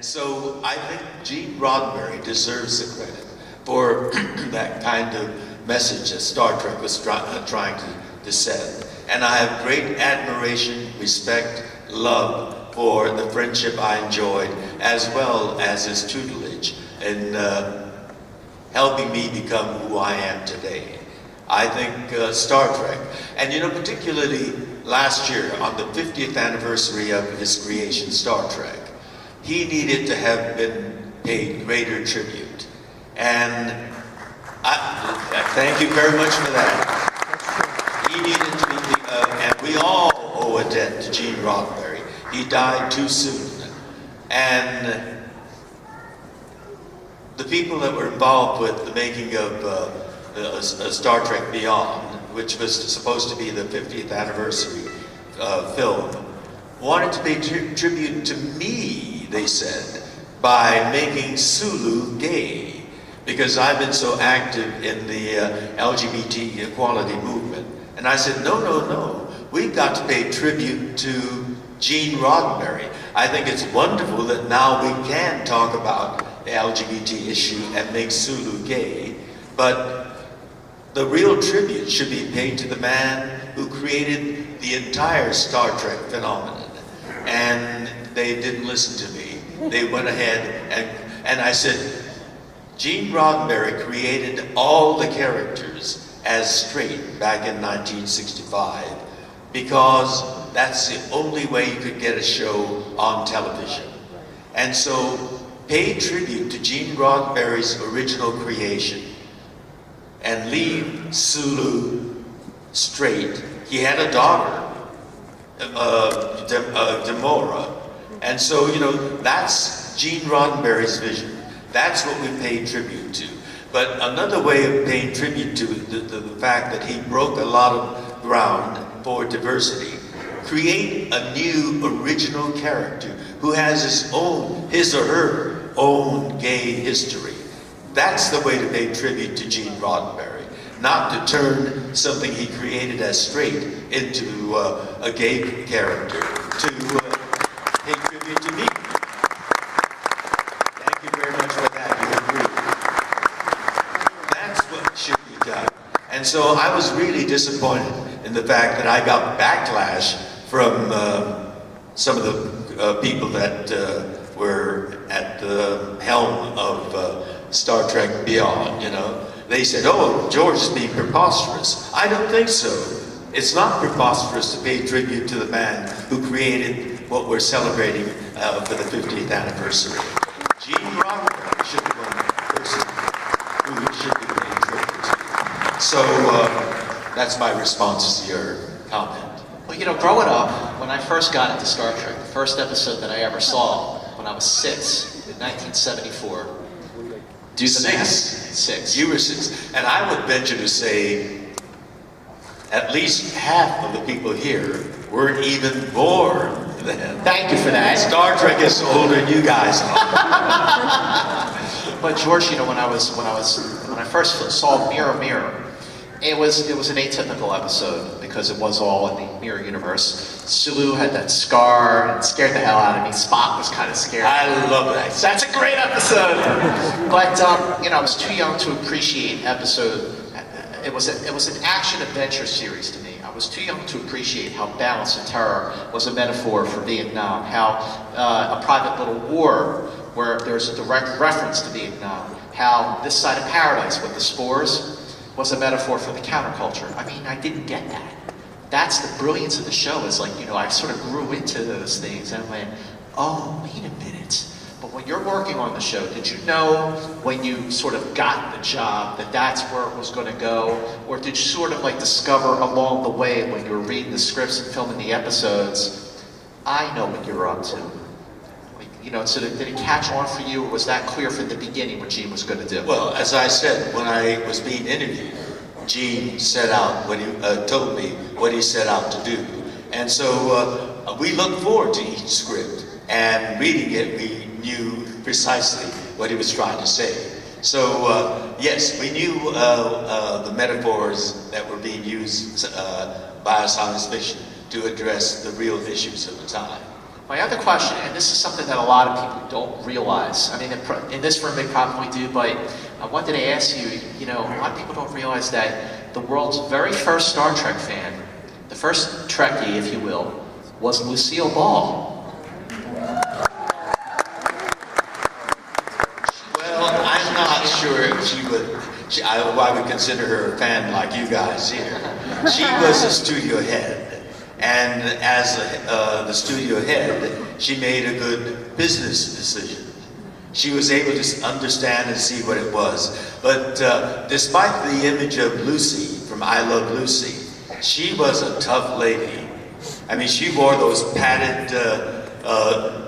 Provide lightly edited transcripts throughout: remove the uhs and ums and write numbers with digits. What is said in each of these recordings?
So I think Gene Roddenberry deserves the credit for that kind of message that Star Trek was trying to send. And I have great admiration, respect, love for the friendship I enjoyed, as well as his tutelage in helping me become who I am today. I think Star Trek, and you know, particularly last year on the 50th anniversary of his creation, Star Trek, he needed to have been paid greater tribute. And I thank you very much for that. He needed to be, and we all owe a debt to Gene Roddenberry. He died too soon. And the people that were involved with the making of Star Trek Beyond, which was supposed to be the 50th anniversary film, wanted to pay tribute to me, they said, by making Sulu gay, because I've been so active in the LGBT equality movement. And I said, no, no, no, we've got to pay tribute to Gene Roddenberry. I think it's wonderful that now we can talk about the LGBT issue and make Sulu gay, but the real tribute should be paid to the man who created the entire Star Trek phenomenon. And they didn't listen to me. They went ahead and I said, Gene Roddenberry created all the characters as straight back in 1965 because that's the only way you could get a show on television. And so pay tribute to Gene Roddenberry's original creation and leave Sulu straight. He had a daughter, Demora. And so, you know, that's Gene Roddenberry's vision. That's what we pay tribute to. But another way of paying tribute to the fact that he broke a lot of ground for diversity, create a new original character who has his or her own gay history. That's the way to pay tribute to Gene Roddenberry, not to turn something he created as straight into a gay character, to pay tribute to me. Thank you very much for that, you agree. That's what should be done. And so I was really disappointed in the fact that I got backlash from some of the people that were at the helm of Star Trek Beyond, you know. They said, oh, George is being preposterous. I don't think so. It's not preposterous to pay tribute to the man who created what we're celebrating for the 50th anniversary. Gene Roddenberry should be one person who should be paying tribute to. So that's my response to your comment. Well, you know, growing up, when I first got into Star Trek, the first episode that I ever saw when I was 6, in 1974. Do the math. 6. You were 6. And I would venture to say at least half of the people here weren't even born then. Thank you for that. Star Trek is older than you guys are. But George, you know, when I first saw Mirror Mirror, it was an atypical episode because it was all in the mirror universe. Sulu had that scar and scared the hell out of me. Spock was kind of scared. I love that. That's a great episode. But you know, I was too young to appreciate episode. It was an action adventure series to me. I was too young to appreciate how Balance and Terror was a metaphor for Vietnam. How a private little war where there's a direct reference to Vietnam. How This Side of Paradise with the spores was a metaphor for the counterculture. I mean, I didn't get that. That's the brilliance of the show, is like, you know, I sort of grew into those things and I went, oh, wait a minute. But when you're working on the show, did you know when you sort of got the job that that's where it was going to go? Or did you sort of like discover along the way when you were reading the scripts and filming the episodes, I know what you're up to? You know, so did it catch on for you, or was that clear from the beginning what Gene was going to do? Well, as I said, when I was being interviewed, Gene set out what he told me what he set out to do, and so we looked forward to each script. And reading it, we knew precisely what he was trying to say. So yes, we knew the metaphors that were being used by science fiction to address the real issues of the time. My other question, and this is something that a lot of people don't realize. I mean, in this room they probably do, but I wanted to ask you. You know, a lot of people don't realize that the world's very first Star Trek fan, the first Trekkie, if you will, was Lucille Ball. Well, I'm not sure if I would consider her a fan like you guys here. She was a studio head. And as the studio head, she made a good business decision. She was able to understand and see what it was. But despite the image of Lucy from I Love Lucy, she was a tough lady. I mean, she wore those padded,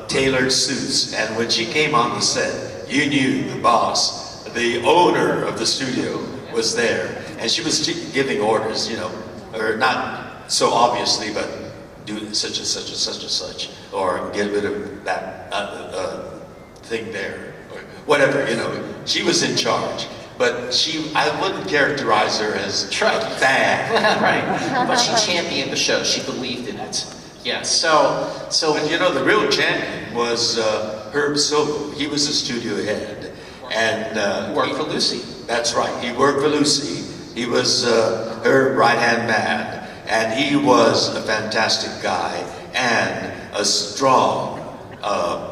tailored suits, and when she came on the set, you knew the boss, the owner of the studio, was there. And she was giving orders, you know, or not so obviously, but do such and such and such and such, or get rid of that thing there, or whatever, you know. She was in charge, but I wouldn't characterize her as a fan. Right, but she championed the show. She believed in it. Yes, so. But you know, the real champion was Herb Silver. He was the studio head, and worked for Lucy. That's right. He worked for Lucy. He was her right-hand man. And he was a fantastic guy and a strong,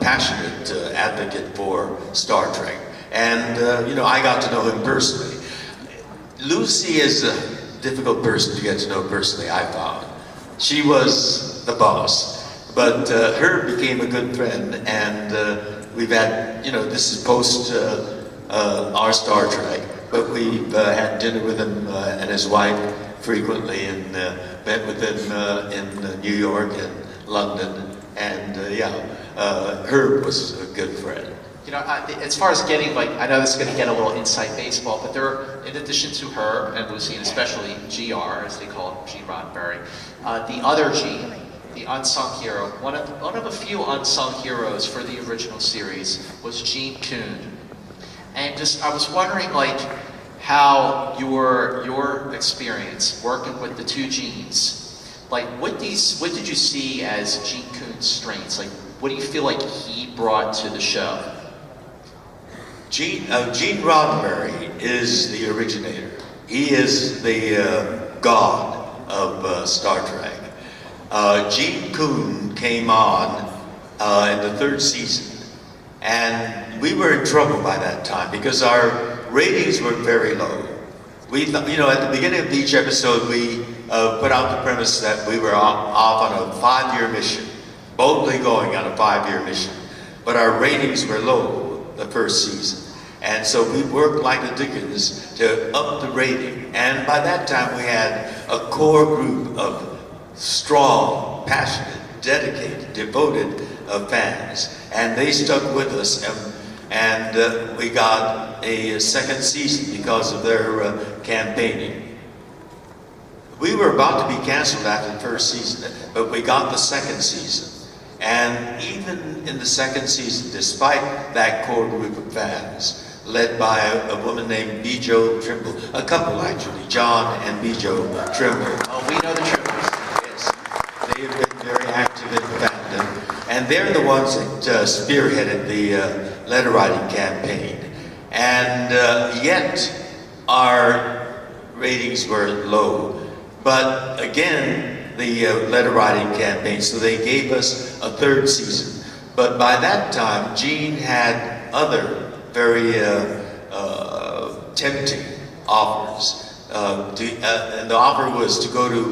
passionate advocate for Star Trek. And, you know, I got to know him personally. Lucy is a difficult person to get to know personally, I found. She was the boss, but Herb became a good friend, and we've had, you know, this is post our Star Trek, but we've had dinner with him and his wife frequently, and met with him in New York and London, and Herb was a good friend. You know, as far as getting, like, I know this is going to get a little inside baseball, but there are, in addition to her and Lucy, and especially GR, as they call him, Gene Roddenberry, the other Gene, the unsung hero, one of a few unsung heroes for the original series was Gene Coon. And just, I was wondering, like, how your experience working with the two Genes, like, what did you see as Gene Coon's strengths? Like, what do you feel like he brought to the show? Gene Roddenberry is the originator. He is the god of Star Trek. Gene Coon came on in the 3rd season, and we were in trouble by that time because our ratings were very low. We thought, you know, at the beginning of each episode, we put out the premise that we were off on a 5-year mission, boldly going on a 5-year mission. But our ratings were low the 1st season. And so we worked like the dickens to up the rating. And by that time, we had a core group of strong, passionate, dedicated, devoted fans. And they stuck with us. And we got a 2nd season because of their campaigning. We were about to be canceled after the 1st season, but we got the 2nd season. And even in the 2nd season, despite that core group of fans, led by a woman named Bijo Trimble, a couple actually, John and Bijo Trimble. Oh, we know the Trimbles. Yes, they have been very active in the fandom, and they're the ones that spearheaded the letter writing campaign. And yet, our ratings were low. But again, the letter writing campaign, so they gave us a 3rd season. But by that time, Gene had other very tempting offers. And the offer was to go to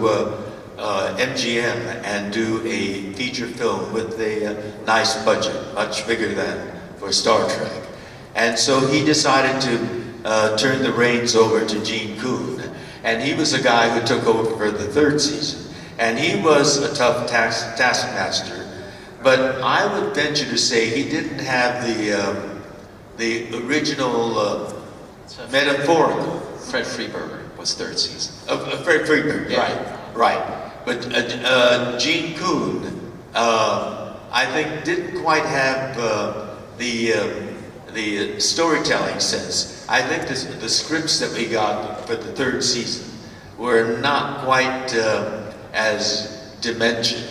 MGM and do a feature film with a nice budget, much bigger than for Star Trek. And so he decided to turn the reins over to Gene Coon. And he was the guy who took over for the 3rd season. And he was a tough taskmaster. But I would venture to say he didn't have the original metaphorical. Fred Freeberger was 3rd season. Fred Freeberger, Yeah. right. But Gene Coon, I think, didn't quite have the storytelling sense. I think the scripts that we got for the 3rd season were not quite as dimensioned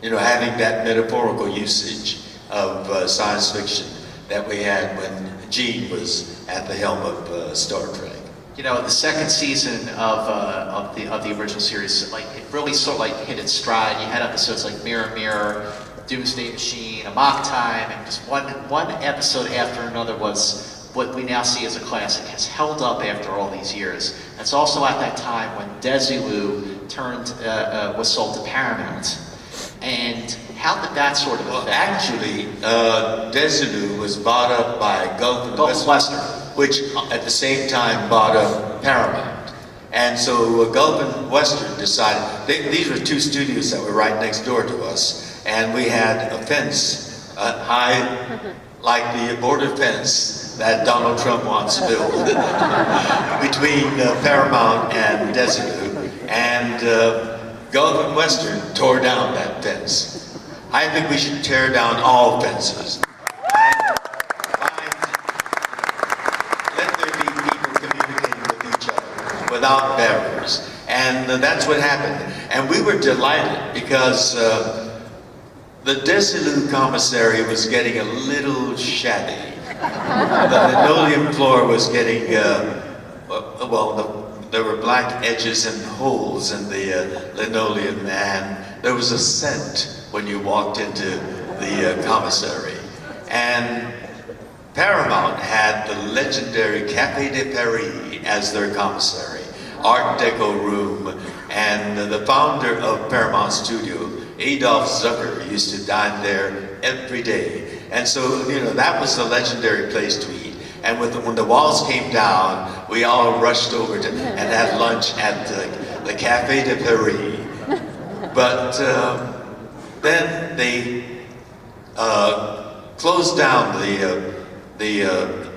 having that metaphorical usage of science fiction that we had when Gene was at the helm of Star Trek. The second season of the original series, like it really sort of like hit its stride. You had episodes like Mirror Mirror, Doomsday Machine, Amok Time, and just one episode after another was what we now see as a classic, has held up after all these years. It's also at that time when Desilu was sold to Paramount. And how did that sort of affect? Well, actually, Desilu was bought up by Gulf and Western, which at the same time bought up Paramount. And so Gulf and Western decided, these were two studios that were right next door to us, and we had a fence, high, like the border fence that Donald Trump wants to build between Paramount and Desilu. And Gulf and Western tore down that fence. I think we should tear down all fences. Let there be people communicating with each other without barriers. And that's what happened. And we were delighted because the Desilu commissary was getting a little shabby. The linoleum floor was getting, there were black edges and holes in the linoleum, and there was a scent when you walked into the commissary. And Paramount had the legendary Café de Paris as their commissary, Art Deco room, and the founder of Paramount Studio, Adolf Zucker, used to dine there every day. And so, that was the legendary place to eat. And when the walls came down, we all rushed over and had lunch at the Café de Paris. But then they closed down the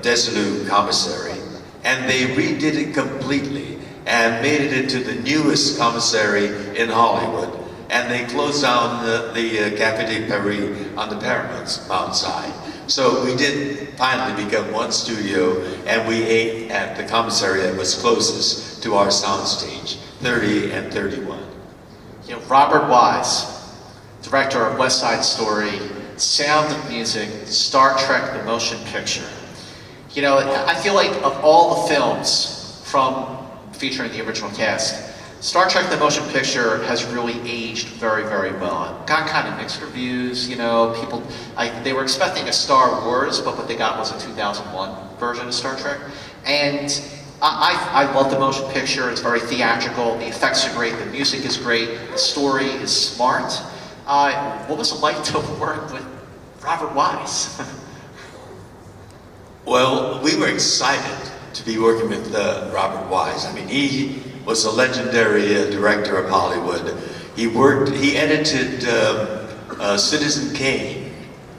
Desilu commissary, and they redid it completely and made it into the newest commissary in Hollywood. And they closed down the Café de Paris on the Paramount side. So we did finally become one studio, and we ate at the commissary that was closest to our soundstage, 30 and 31. Robert Wise, director of West Side Story, Sound of Music, Star Trek: The Motion Picture. I feel like of all the films from featuring the original cast, Star Trek: The Motion Picture has really aged very, very well. It got kind of mixed reviews, people, they were expecting a Star Wars, but what they got was a 2001 version of Star Trek. And I love the motion picture. It's very theatrical. The effects are great. The music is great. The story is smart. What was it like to work with Robert Wise? Well, we were excited to be working with Robert Wise. I mean, he was a legendary director of Hollywood. He edited Citizen Kane,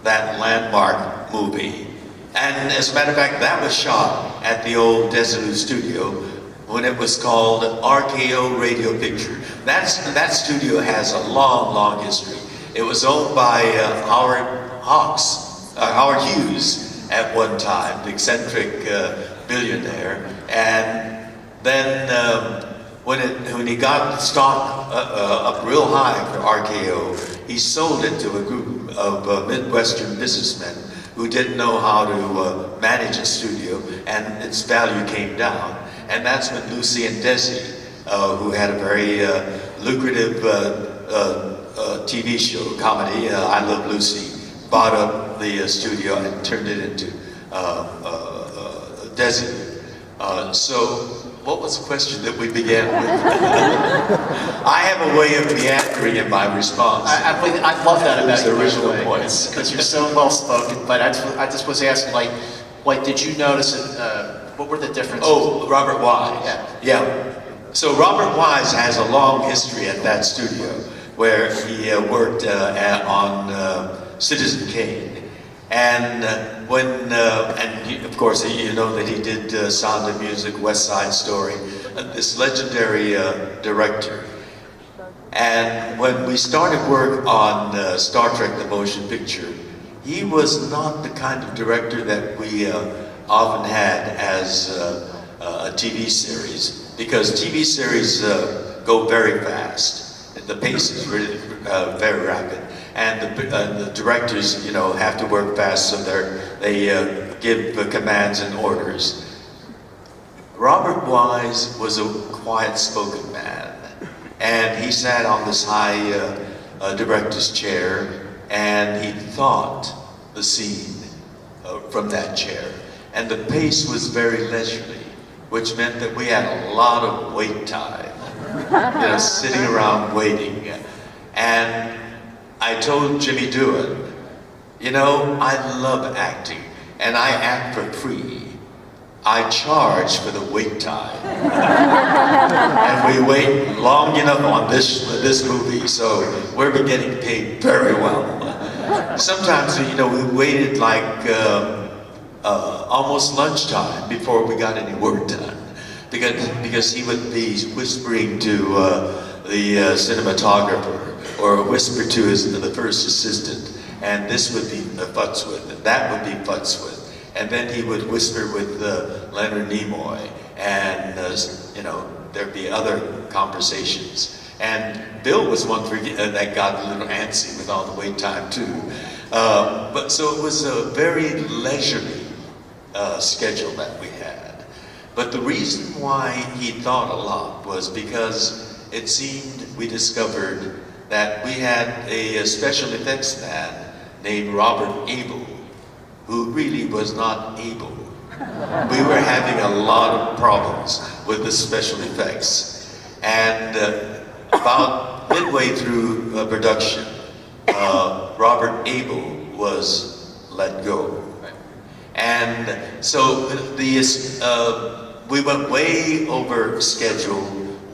that landmark movie. And as a matter of fact, that was shot at the old Desilu studio when it was called RKO Radio Picture. That studio has a long, long history. It was owned by Howard Hughes at one time, the eccentric billionaire. And then when he got the stock up real high for RKO, he sold it to a group of Midwestern businessmen who didn't know how to manage a studio, and its value came down. And that's when Lucy and Desi, who had a very lucrative TV show, comedy, I Love Lucy, bought up the studio and turned it into Desi. So what was the question that we began with? I have a way of meandering in my response. I love that about you, the original point. Because you're so well spoken. But I just was asking, like, did you notice what were the differences? Oh, Robert Wise. Yeah. So Robert Wise has a long history at that studio where he worked on Citizen Kane. And of course, you know that he did Sound of Music, West Side Story, this legendary director. And when we started work on Star Trek: The Motion Picture, he was not the kind of director that we often had as a TV series, because TV series go very fast. The pace is really very rapid. and the directors, you know, have to work fast, so they give commands and orders. Robert Wise was a quiet-spoken man, and he sat on this high director's chair, and he thought the scene from that chair. And the pace was very leisurely, which meant that we had a lot of wait time, you know, sitting around waiting. And I told Jimmy Doohan, you know, I love acting, and I act for free. I charge for the wait time. And we wait long enough on this movie, so we're getting paid very well. Sometimes, you know, we waited like almost lunchtime before we got any work done, because he would be whispering to the cinematographer, or whisper to the first assistant, and this would be Futsworth, and that would be Futsworth. And then he would whisper with Leonard Nimoy, and you know, there'd be other conversations. And Bill was one that got a little antsy with all the wait time too. But so it was a very leisurely schedule that we had. But the reason why he thought a lot was because it seemed we discovered that we had a special effects man named Robert Abel, who really was not able. We were having a lot of problems with the special effects. And about midway through production, Robert Abel was let go. And so we went way over schedule,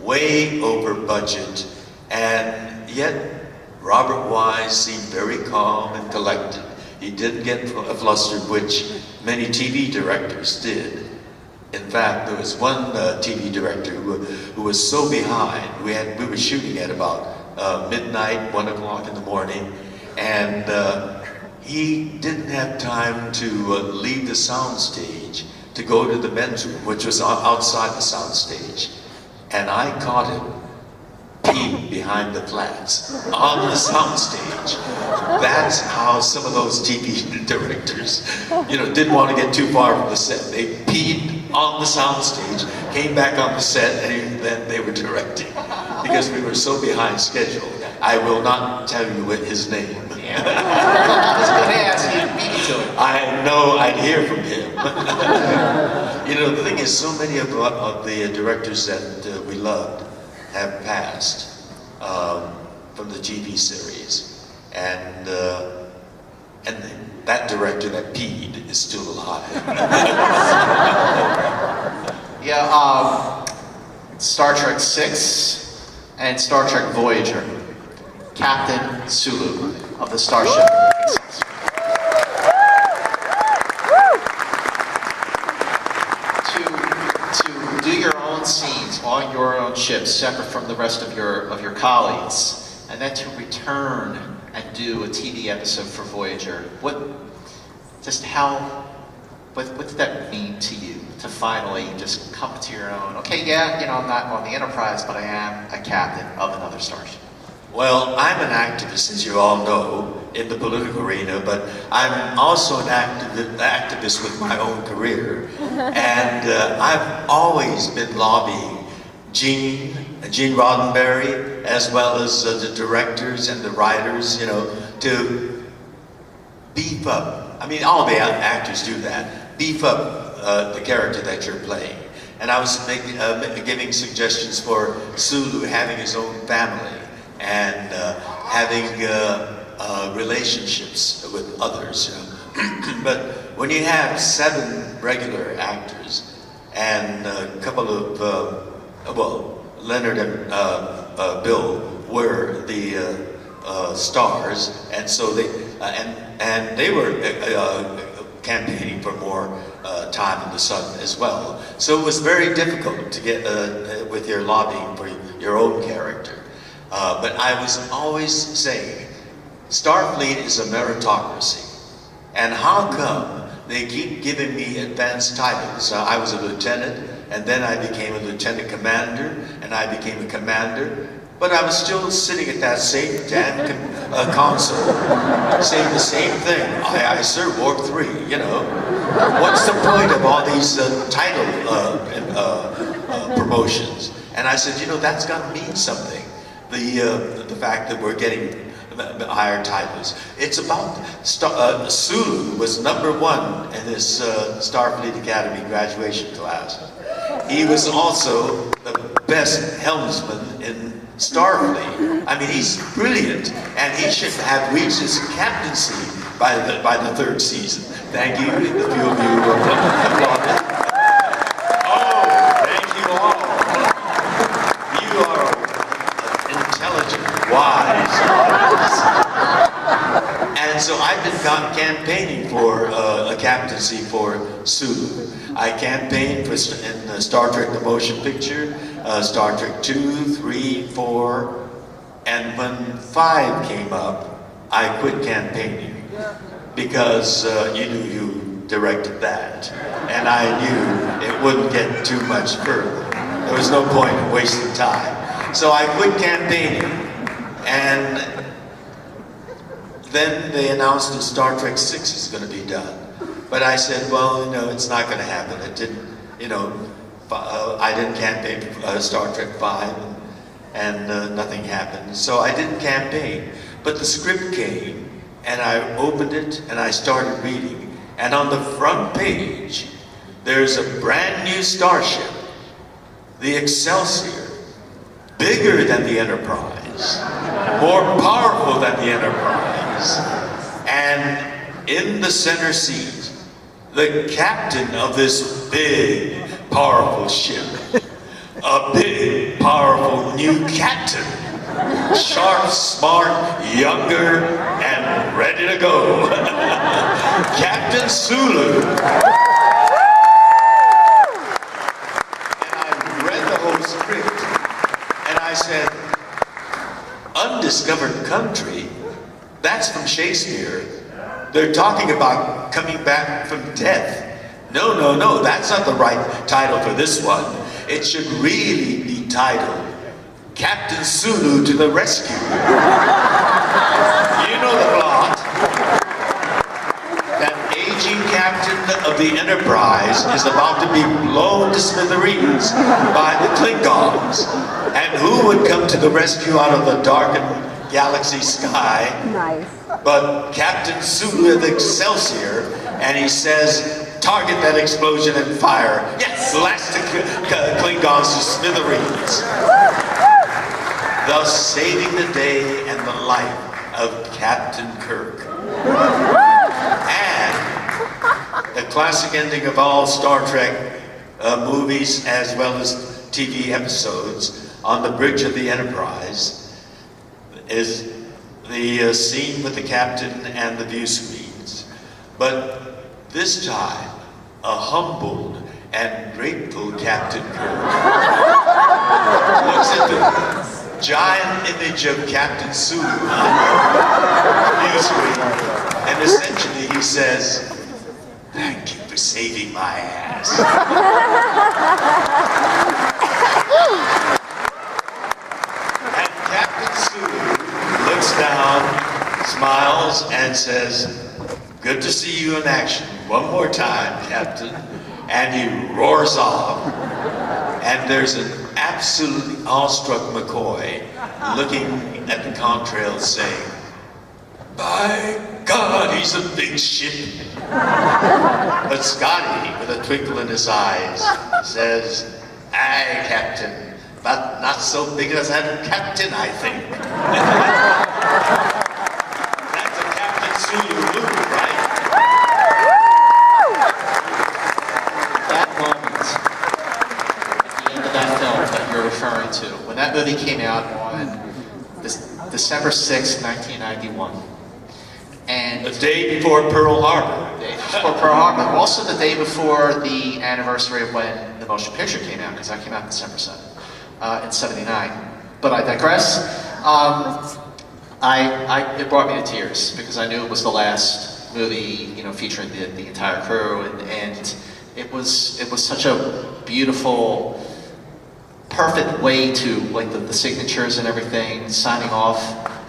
way over budget, and yet Robert Wise seemed very calm and collected. He didn't get flustered, which many TV directors did. In fact, there was one TV director who was so behind. We were shooting at about midnight, 1 o'clock in the morning, and he didn't have time to leave the soundstage to go to the men's room, which was outside the soundstage. And I caught him peeing behind the flats on the soundstage. That's how some of those TV directors, you know, didn't want to get too far from the set. They peed on the soundstage, came back on the set, and then they were directing because we were so behind schedule. I will not tell you what his name. Yeah. I was going to ask you to beat it to him. I know I'd hear from him. You know, the thing is, so many of the directors that we loved have passed from the TV series, and that director that peed is still alive. Yeah, Star Trek VI and Star Trek Voyager, Captain Sulu of the Starship. To do your own scenes on your own ship, separate from the rest of your colleagues, and then to return and do a TV episode for Voyager. What did that mean to you to finally just come to your own? Okay, yeah, you know, I'm not on the Enterprise, but I am a captain of another starship. Well, I'm an activist, as you all know, in the political arena, but I'm also an activist with my own career. And I've always been lobbying Gene Roddenberry, as well as the directors and the writers, you know, to beef up. I mean, all the actors do that. Beef up the character that you're playing. And I was giving suggestions for Sulu having his own family, and having relationships with others, you know. But when you have 7 regular actors and a couple of, well, Leonard and Bill were the stars, and so they were campaigning for more time in the sun as well. So it was very difficult to get with your lobbying for your own character. But I was always saying, Starfleet is a meritocracy. And how come they keep giving me advanced titles? I was a lieutenant, and then I became a lieutenant commander, and I became a commander. But I was still sitting at that same damn console, saying the same thing. Aye, aye, sir, warp 3, you know. What's the point of all these title promotions? And I said, you know, that's got to mean something. The fact that we're getting higher titles. It's about Sulu was #1 in this Starfleet Academy graduation class. He was also the best helmsman in Starfleet. I mean, he's brilliant, and he should have reached his captaincy by the 3rd season. Thank you, the few of you who applauded. Oh, thank you all. You are intelligent, wise. And so I've been campaigning for a captaincy for Sulu. I campaigned in Star Trek the Motion Picture, Star Trek 2, 3, 4, and when 5 came up, I quit campaigning because you knew you directed that, and I knew it wouldn't get too much further. There was no point in wasting time. So I quit campaigning, and then they announced that Star Trek 6 is going to be done. But I said, well, you know, it's not going to happen. It didn't, you know, I didn't campaign for Star Trek 5, and nothing happened. So I didn't campaign. But the script came, and I opened it, and I started reading. And on the front page, there's a brand new starship, the Excelsior, bigger than the Enterprise, more powerful than the Enterprise. And in the center seat, the captain of this big, powerful ship, a big, powerful new captain, sharp, smart, younger, and ready to go. Captain Sulu. And I read the whole script, and I said, undiscovered country? That's from Shakespeare. They're talking about coming back from death. No, no, no, that's not the right title for this one. It should really be titled Captain Sulu to the Rescue. You know the plot. That aging captain of the Enterprise is about to be blown to smithereens by the Klingons. And who would come to the rescue out of the darkened galaxy sky? Nice. But Captain Sulu of the Excelsior, and he says, target that explosion and fire. Yes, blast the Klingons to smithereens. Thus saving the day and the life of Captain Kirk. And the classic ending of all Star Trek movies as well as TV episodes, on the bridge of the Enterprise, is the scene with the captain and the view screens. But this time, a humbled and grateful Captain Kirk looks at the giant image of Captain Sulu on the view screen, and essentially he says, "Thank you for saving my ass." And Captain Sulu looks down, smiles, and says, "Good to see you in action. One more time, Captain." And he roars off. And there's an absolutely awestruck McCoy looking at the contrails saying, "By God, he's a big ship." But Scotty, with a twinkle in his eyes, says, "Aye, Captain, but not so big as that captain, I think." That's a Captain Sulu move, right? That moment at the end of that film that you're referring to, when that movie came out on December 6, 1991, and The day before Pearl Harbor. the day before Pearl Harbor, also the day before the anniversary of when the motion picture came out, because that came out December 7th, in '79. But I digress. It brought me to tears because I knew it was the last movie, featuring the entire crew, and it was such a beautiful perfect way to, like the signatures and everything, signing off,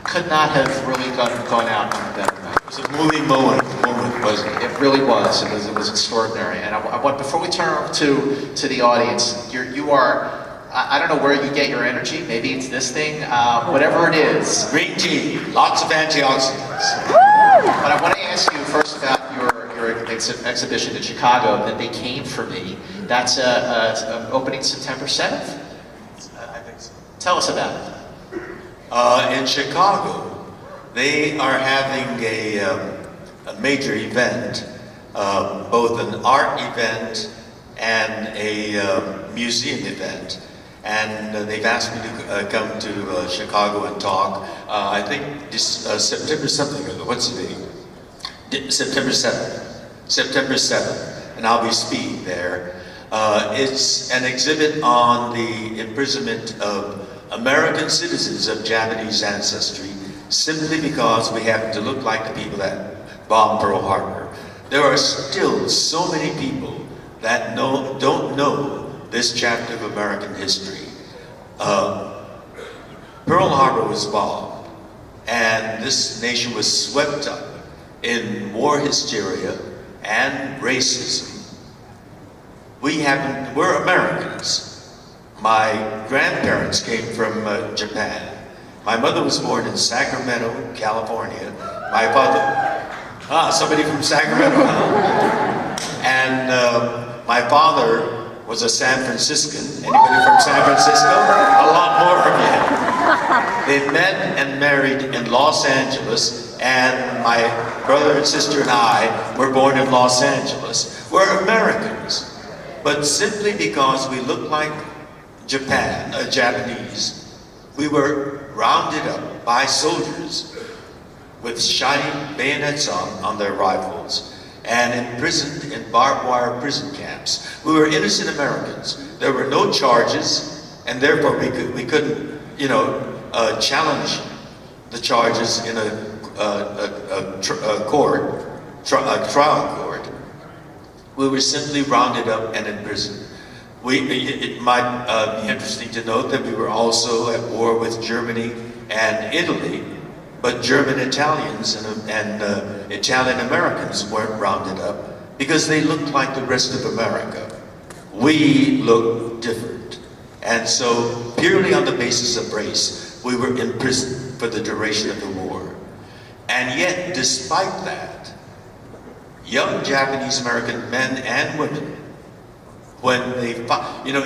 could not have really gone out on a better night. It was a moving moment, wasn't it? It really was. It was extraordinary. And I want, before we turn over to the audience, you are. I don't know where you get your energy. Maybe it's this thing. Whatever it is. Green tea, lots of antioxidants. But I want to ask you first about your exhibition in Chicago that they came for me. That's opening September 7th. I think so. Tell us about it. In Chicago, they are having a major event, both an art event and a museum event. And they've asked me to come to Chicago and talk. I think this September something. What's the date? September 7th. September 7th, and I'll be speaking there. It's an exhibit on the imprisonment of American citizens of Japanese ancestry, simply because we happen to look like the people that bombed Pearl Harbor. There are still so many people that don't know this chapter of American history. Pearl Harbor was bombed, and this nation was swept up in war hysteria and racism. We're Americans. My grandparents came from Japan. My mother was born in Sacramento, California. My father, somebody from Sacramento. And my father was a San Franciscan. Anybody from San Francisco? A lot more of you. They met and married in Los Angeles, and my brother and sister and I were born in Los Angeles. We're Americans. But simply because we look like Japanese, we were rounded up by soldiers with shining bayonets on their rifles and imprisoned in barbed wire prison camps. We were innocent Americans. There were no charges, and therefore we couldn't, challenge the charges in a trial court. We were simply rounded up and imprisoned. It might be interesting to note that we were also at war with Germany and Italy, but German Italians and Italian Americans weren't rounded up because they looked like the rest of America. We looked different. And so, purely on the basis of race, we were imprisoned for the duration of the war. And yet, despite that, young Japanese American men and women, when they,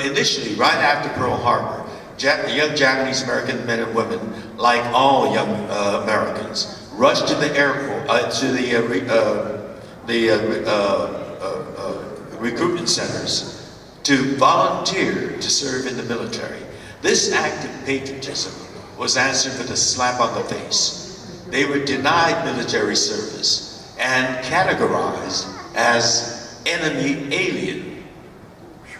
initially, right after Pearl Harbor, young Japanese American men and women, like all young Americans, rushed to the airport, to the recruitment centers to volunteer to serve in the military. This act of patriotism was answered with a slap on the face. They were denied military service and categorized as enemy alien,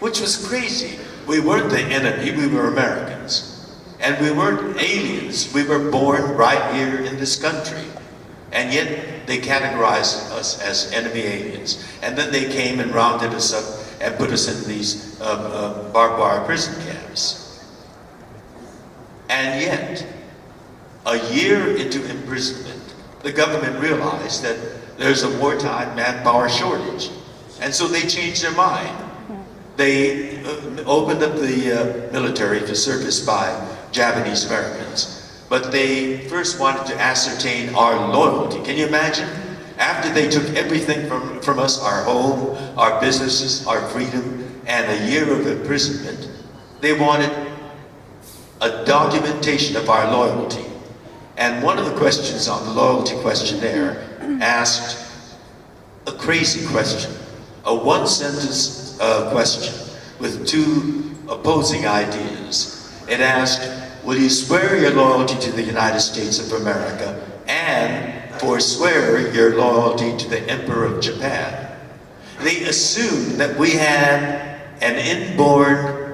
which was crazy. We weren't the enemy, we were Americans. And we weren't aliens, we were born right here in this country. And yet they categorized us as enemy aliens. And then they came and rounded us up and put us in these barbed wire prison camps. And yet, a year into imprisonment, the government realized that there's a wartime manpower shortage. And so they changed their mind. They opened up the military for service by Japanese Americans. But they first wanted to ascertain our loyalty. Can you imagine? After they took everything from us, our home, our businesses, our freedom, and a year of imprisonment, they wanted a documentation of our loyalty. And one of the questions on the loyalty questionnaire asked a crazy question, a one-sentence question with two opposing ideas. It asked, will you swear your loyalty to the United States of America and forswear your loyalty to the Emperor of Japan? They assumed that we had an inborn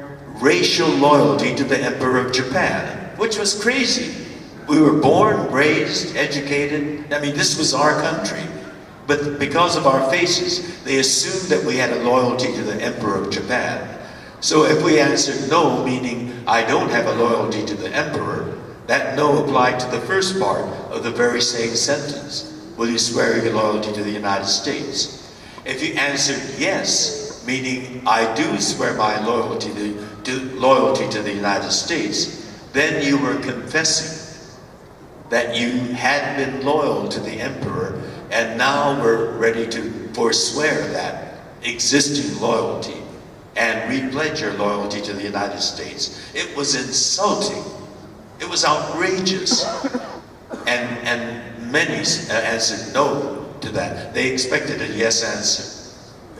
racial loyalty to the Emperor of Japan, which was crazy. We were born, raised, educated. I mean, this was our country. But because of our faces, they assumed that we had a loyalty to the Emperor of Japan. So if we answered no, meaning I don't have a loyalty to the emperor, that no applied to the first part of the very same sentence. Will you swear your loyalty to the United States? If you answered yes, meaning I do swear my loyalty to the United States, then you were confessing that you had been loyal to the emperor and now were ready to forswear that existing loyalty and repledge your loyalty to the United States. It was insulting. It was outrageous. And many answered no to that. They expected a yes answer.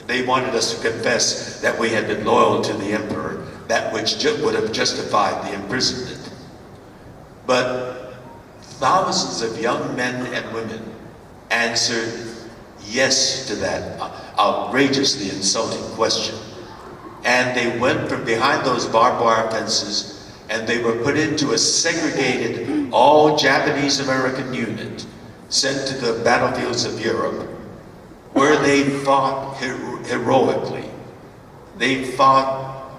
They wanted us to confess that we had been loyal to the emperor, that which would have justified the imprisonment. But thousands of young men and women answered yes to that outrageously insulting question. And they went from behind those barbed wire fences and they were put into a segregated all Japanese American unit sent to the battlefields of Europe, where they fought heroically. They fought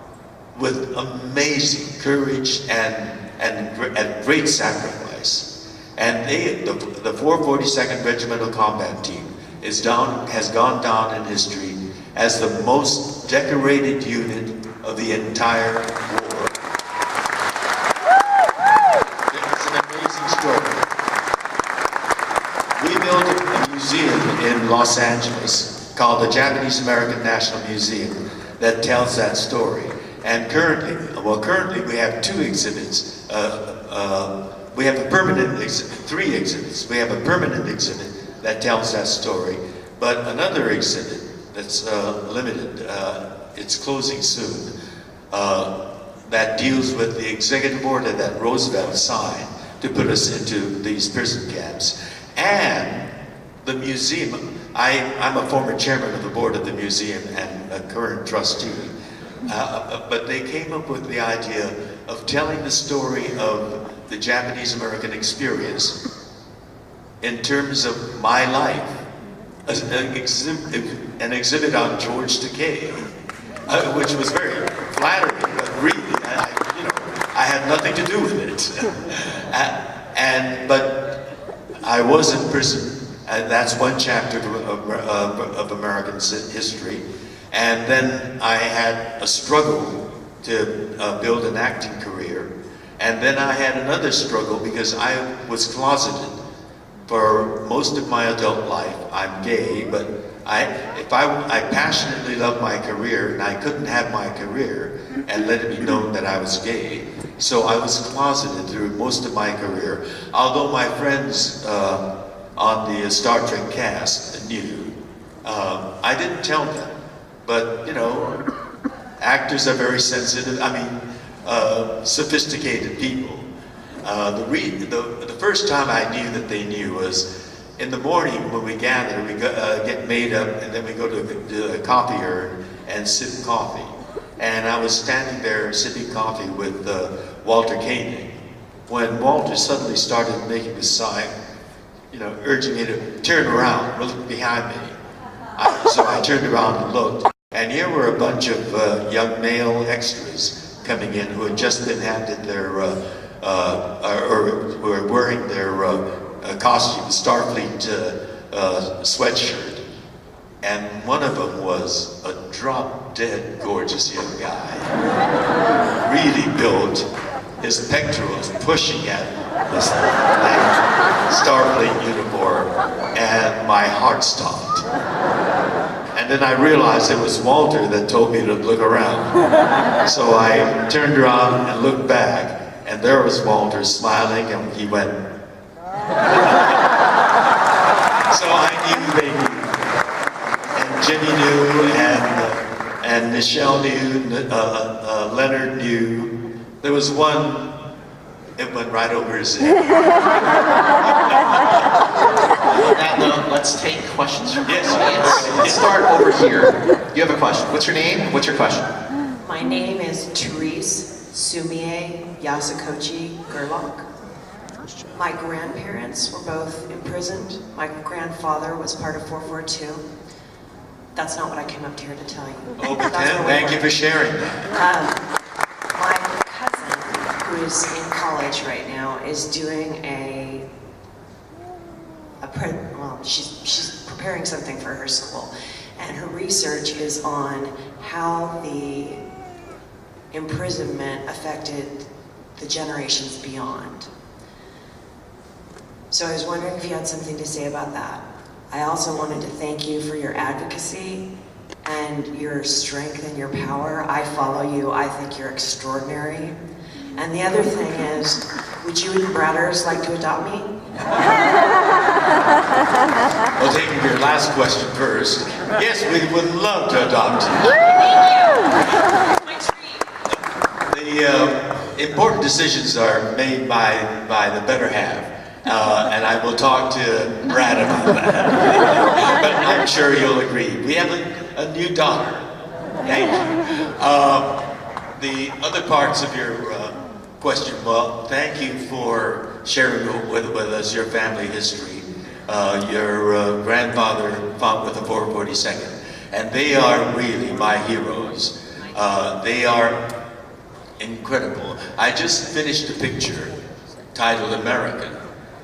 with amazing courage and great sacrifice. And the 442nd Regimental Combat Team has gone down in history as the most decorated unit of the entire war. It's an amazing story. We built a museum in Los Angeles called the Japanese American National Museum that tells that story. And currently we have two exhibits. We have three exhibits. We have a permanent exhibit that tells that story, but another exhibit that's limited, it's closing soon, that deals with the executive order that Roosevelt signed to put us into these prison camps. And the museum, I'm a former chairman of the board of the museum and a current trustee, but they came up with the idea of telling the story of the Japanese American experience in terms of my life. An exhibit on George Takei, which was very flattering, but really, I had nothing to do with it. But I was in prison, and that's one chapter of American history. And then I had a struggle to build an acting career. And then I had another struggle because I was closeted for most of my adult life. I'm gay, but I passionately loved my career, and I couldn't have my career and let it be known that I was gay. So I was closeted through most of my career. Although my friends on the Star Trek cast knew, I didn't tell them. But actors are very sensitive. Sophisticated people. The first time I knew that they knew was in the morning when we gather, we get made up, and then we go to the coffee urn and sip coffee. And I was standing there sipping coffee with Walter Koenig when Walter suddenly started making the sign, urging me to turn around, look behind me. So I turned around and looked, and here were a bunch of young male extras coming in who had just been handed their or were wearing their costume, Starfleet sweatshirt. And one of them was a drop-dead gorgeous young guy. Really built, his pectorals pushing at this Starfleet uniform, and my heart stopped. And then I realized it was Walter that told me to look around. So I turned around and looked back, and there was Walter smiling, and he went. So I knew they knew. And Jimmy knew, and Michelle knew, Leonard knew. There was one, it went right over his head. On that note, let's take questions from the audience. Let's start over here. You have a question. What's your name? What's your question? My name is Therese Sumie Yasukochi Gerlach. My grandparents were both imprisoned. My grandfather was part of 442. That's not what I came up here to tell you. Oh, but That's what we thank you were. for sharing that. My cousin, who's in college right now, is doing she's preparing something for her school, and her research is on how the imprisonment affected the generations beyond. So I was wondering if you had something to say about that. I also wanted to thank you for your advocacy and your strength and your power. I follow you. I think you're extraordinary. And the other thing is, would you and Bradders like to adopt me? Well, taking your last question first, yes, we would love to adopt you. The important decisions are made by the better half, and I will talk to Brad about that. But I'm sure you'll agree. We have a new daughter. Thank you. The other parts of your question, well, thank you for sharing with us your family history. Your grandfather fought with the 442nd, and they are really my heroes. They are incredible. I just finished a picture titled American,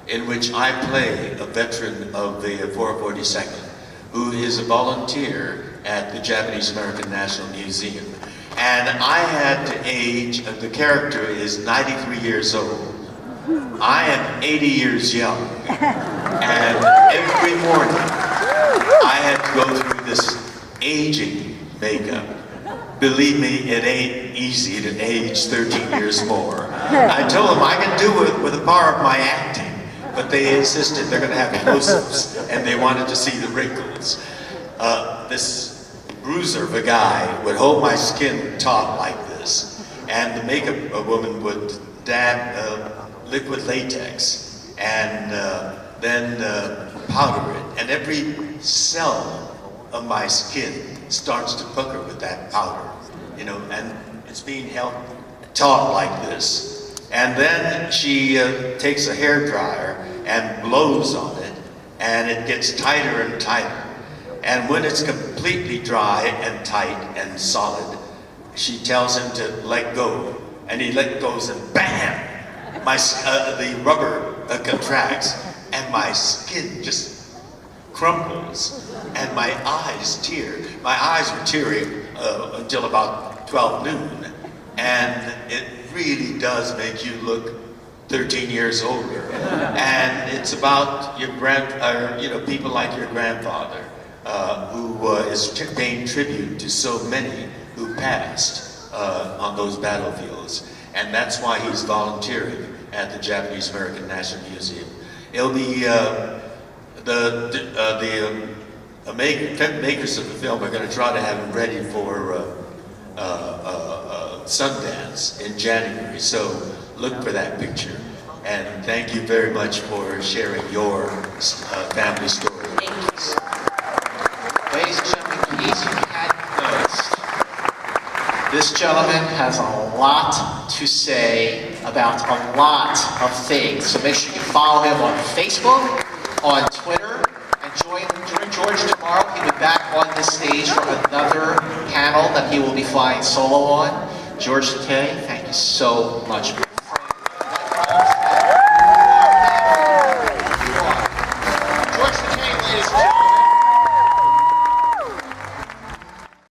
in which I play a veteran of the 442nd, who is a volunteer at the Japanese American National Museum. And I had to age, the character is 93 years old. I am 80 years young. And every morning, I had to go through this aging makeup. Believe me, it ain't easy to age 13 years more. I told them I can do it with the power of my acting, but they insisted they're going to have close-ups, and they wanted to see the wrinkles. This bruiser of a guy would hold my skin taut like this, and the makeup woman would dab liquid latex and then powder it, and every cell of my skin starts to pucker with that powder, you know, and it's being held taut like this. And then she takes a hairdryer and blows on it, and it gets tighter and tighter. And when it's completely dry and tight and solid, she tells him to let go, and he let go, and bam! The rubber contracts, and my skin just crumbles, and my eyes tear. My eyes were teary until about 12 noon, and it really does make you look 13 years older. And it's about your people like your grandfather, who is paying tribute to so many who passed on those battlefields. And that's why he's volunteering at the Japanese American National Museum. It'll be, the makers of the film are going to try to have it ready for Sundance in January. So look for that picture. And thank you very much for sharing your family story. Ladies and gentlemen, in case you hadn't noticed, this gentleman has a lot to say about a lot of things. So make sure you follow him on Facebook, on Twitter, and join George tomorrow. He'll be back on this stage for another panel that he will be flying solo on. George Takei, thank you so much.